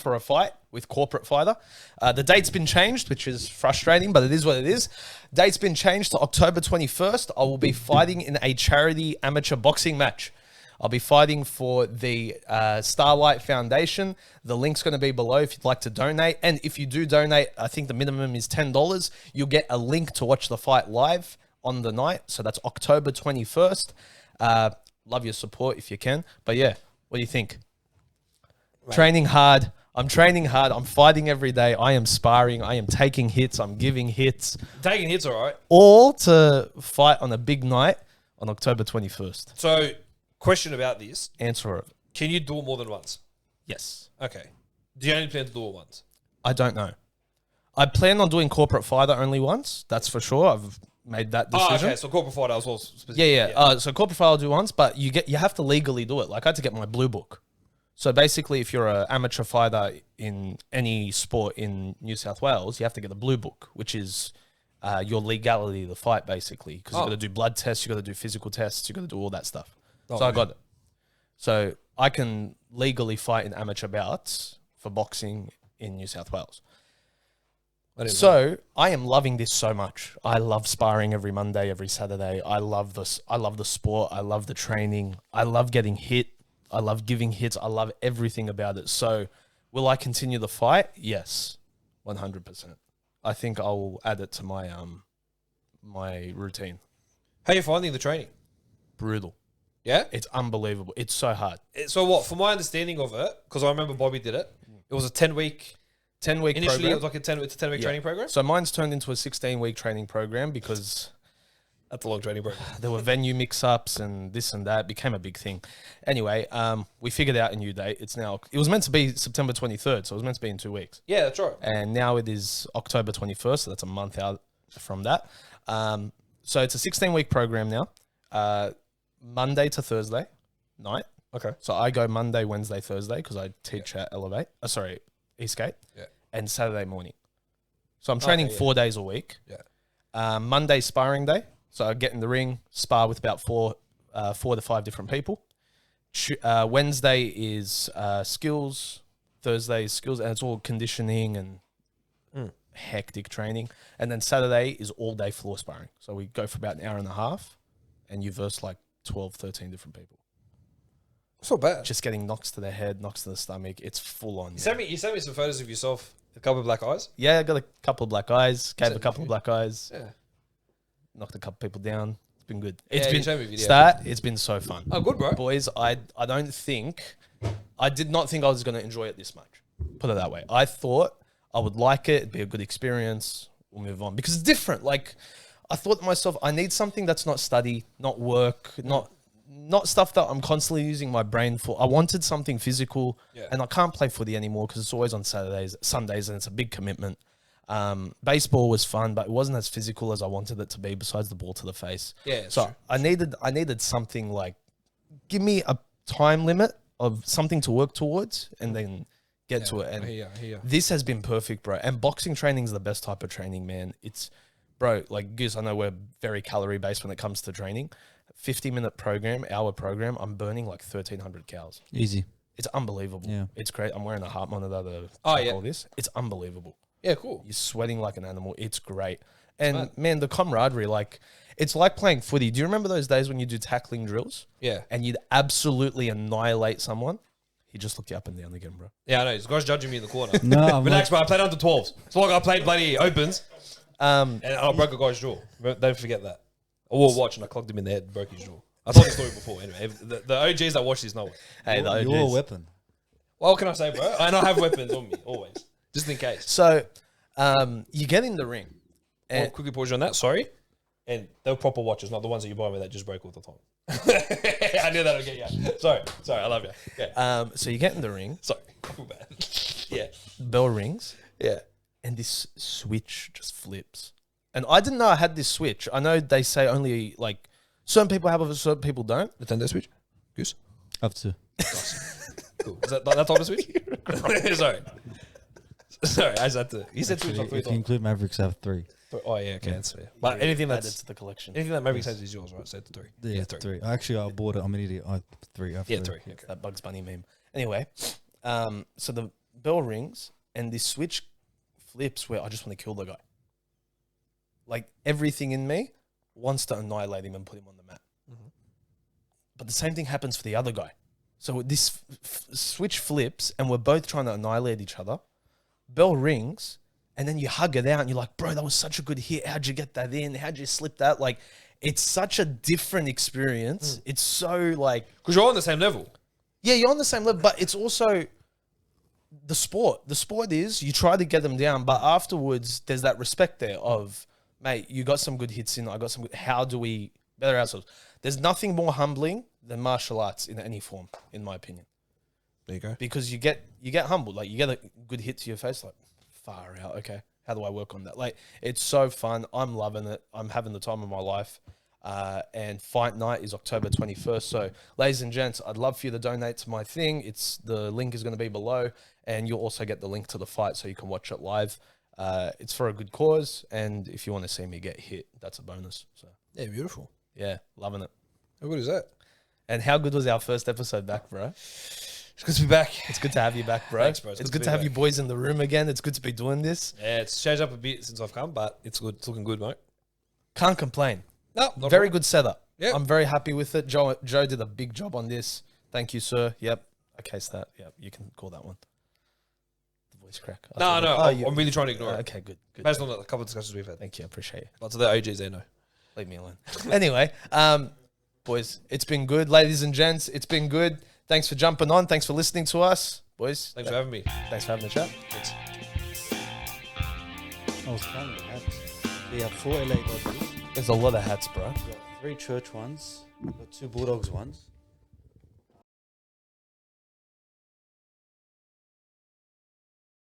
for a fight with Corporate Fighter. The date's been changed, which is frustrating, but it is what it is. Date's been changed to October 21st. I will be fighting in a charity amateur boxing match. I'll be fighting for the Starlight Foundation. The link's going to be below if you'd like to donate. And if you do donate, I think the minimum is $10. You'll get a link to watch the fight live on the night. So that's October 21st. Love your support if you can. But yeah, what do you think? Right. Training hard. I'm training hard. I'm fighting every day. I am sparring. I am taking hits. I'm giving hits. Taking hits, all right. All to fight on a big night on October 21st. So, question about this. Answer it. Can you do it more than once? Yes. Okay. Do you only plan to do it once? I don't know. I plan on doing Corporate Fighter only once. That's for sure. I've made that decision. Oh, okay. So corporate fighter was also specific. Yeah. So Corporate Fighter I'll do once, but you have to legally do it. Like I had to get my blue book. So basically, if you're an amateur fighter in any sport in New South Wales, you have to get the blue book, which is your legality of the fight, basically. Because you've got to do blood tests, you've got to do physical tests, you've got to do all that stuff. So I got it. So I can legally fight in amateur bouts for boxing in New South Wales. So I am loving this so much. I love sparring every Monday, every Saturday. I love this. I love the sport. I love the training. I love getting hit. I love giving hits. I love everything about it. So will I continue the fight? Yes, 100%. I think I will add it to my my routine. How are you finding the training? Brutal. Yeah? It's unbelievable. It's so hard. So what, from my understanding of it, because I remember Bobby did it, it was a 10-week... 10-week Initially, program. it was like a 10-week training program? So mine's turned into a 16-week training program because... That's a long training program. There were venue mix-ups and this and that. It became a big thing. Anyway, we figured out a new date. It was meant to be September 23rd, so it was meant to be in 2 weeks. Yeah, that's right. And now it is October 21st, so that's a month out from that. So it's a 16-week program now, Monday to Thursday night. Okay. So I go Monday, Wednesday, Thursday because I teach at Eastgate. Yeah. And Saturday morning. So I'm training 4 days a week. Yeah. Monday sparring day. So I get in the ring, spar with about four to five different people. Wednesday is skills. Thursday is skills, and it's all conditioning and hectic training. And then Saturday is all day floor sparring. So we go for about an hour and a half, and you verse like 12, 13 different people. It's not bad. Just getting knocks to the head, knocks to the stomach. It's full on. You sent me some photos of yourself, a couple of black eyes. Yeah, I got a couple of black eyes. Gave a couple of black eyes. Yeah. Knocked a couple people down. It's been good. Yeah, you showed me a video. It's been so fun. Oh, good, bro. Boys, I did not think I was going to enjoy it this much. Put it that way. I thought I would like it. It'd be a good experience. We'll move on. Because it's different. Like, I thought to myself, I need something that's not study, not work, not stuff that I'm constantly using my brain for. I wanted something physical. Yeah. And I can't play footy anymore because it's always on Sundays, and it's a big commitment. Baseball was fun, but it wasn't as physical as I wanted it to be, besides the ball to the face. Yeah, so true. I needed something like, give me a time limit of something to work towards and then get to it. And here. this has been perfect, bro. And boxing training is the best type of training, man. It's, bro, like Goose, I know we're very calorie based when it comes to training. 50-minute hour program, I'm burning like 1,300 calories. Easy. It's unbelievable. Yeah. It's great. I'm wearing a heart monitor to check all this. It's unbelievable. Yeah, cool. You're sweating like an animal. It's great. And man, the camaraderie, like, it's like playing footy. Do you remember those days when you do tackling drills? Yeah. And you'd absolutely annihilate someone? He just looked you up and down again, bro. Yeah, I know. This guy's judging me in the corner. No, Relax, bro. I played under 12s. It's like I played bloody opens and I broke a guy's jaw. Don't forget that. I wore a watch and I clogged him in the head and broke his jaw. I told the story before. Anyway, the OGs that watch this know it. Hey, the OGs. Your weapon. What can I say, bro? I have weapons on me always, just in case. So, you get in the ring. I'll quickly pause you on that. Sorry, and they were proper watches, not the ones that you buy me that just break all the time. I knew that would get you. Sorry, I love you. Yeah. So you get in the ring. Sorry, feel bad. Yeah, Bell rings. yeah. And this switch just flips. And I didn't know I had this switch. I know they say only like certain people have it, certain people don't. Nintendo Switch, Goose. Up to. Cool. Is that type of Switch? Sorry. I just had to. You said Switch like Actually, three if you times. include Mavericks, I have 3. Oh yeah, okay, that's fair. But anything added that's to the collection. anything that Maverick says is yours, right? So it's 3. Yeah, 3. Actually, I bought it. I'm an idiot. I 3. I have Yeah, 3. 3. Okay. That Bugs Bunny meme. Anyway, so the bell rings and this switch flips where I just want to kill the guy. Like everything in me wants to annihilate him and put him on the mat. But the same thing happens for the other guy. So this switch flips and we're both trying to annihilate each other. Bell rings and then you hug it out and you're like, bro, that was such a good hit. How'd you get that in? How'd you slip that? Like, it's such a different experience. It's so like... Because you're on the same level. Yeah, you're on the same level, but it's also the sport. The sport is you try to get them down, but afterwards there's that respect there of, mate, you got some good hits in, I got some good... How do we better ourselves? There's nothing more humbling than martial arts in any form, in my opinion. There you go. Because you get humbled. Like, you get a good hit to your face, like, far out, okay. How do I work on that? Like, it's so fun. I'm loving it. I'm having the time of my life. And fight night is October 21st. So, ladies and gents, I'd love for you to donate to my thing. The link is going to be below, and you'll also get the link to the fight so you can watch it live. It's for a good cause, and if you want to see me get hit, that's a bonus. So, Yeah, beautiful. yeah, loving it. How good is that? And how good was our first episode back, bro? It's good to be back. It's good to have you back, bro. Thanks, bro. It's good to have you boys in the room again. It's good to be doing this. Yeah, it's changed up a bit since I've come, but it's good. It's looking good, mate. Can't complain. No, not Very wrong. good setup. Yeah. I'm very happy with it. Joe did a big job on this. Thank you, sir. Yep. I case that. Yep. You can call that one. The voice crack. No, I'm really trying to ignore it. Okay, good. Good. Based on a couple of discussions we've had. Thank you. I appreciate it. Lots of the OGs they know. Leave me alone. Anyway, boys, it's been good. Ladies and gents, it's been good. Thanks for jumping on. Thanks for listening to us. Boys, Thanks for having me. thanks for having the chat. Thanks. I was counting the hats. We have 4 LA Dodgers. There's a lot of hats, bro. We got 3 church ones. We got 2 Bulldogs ones.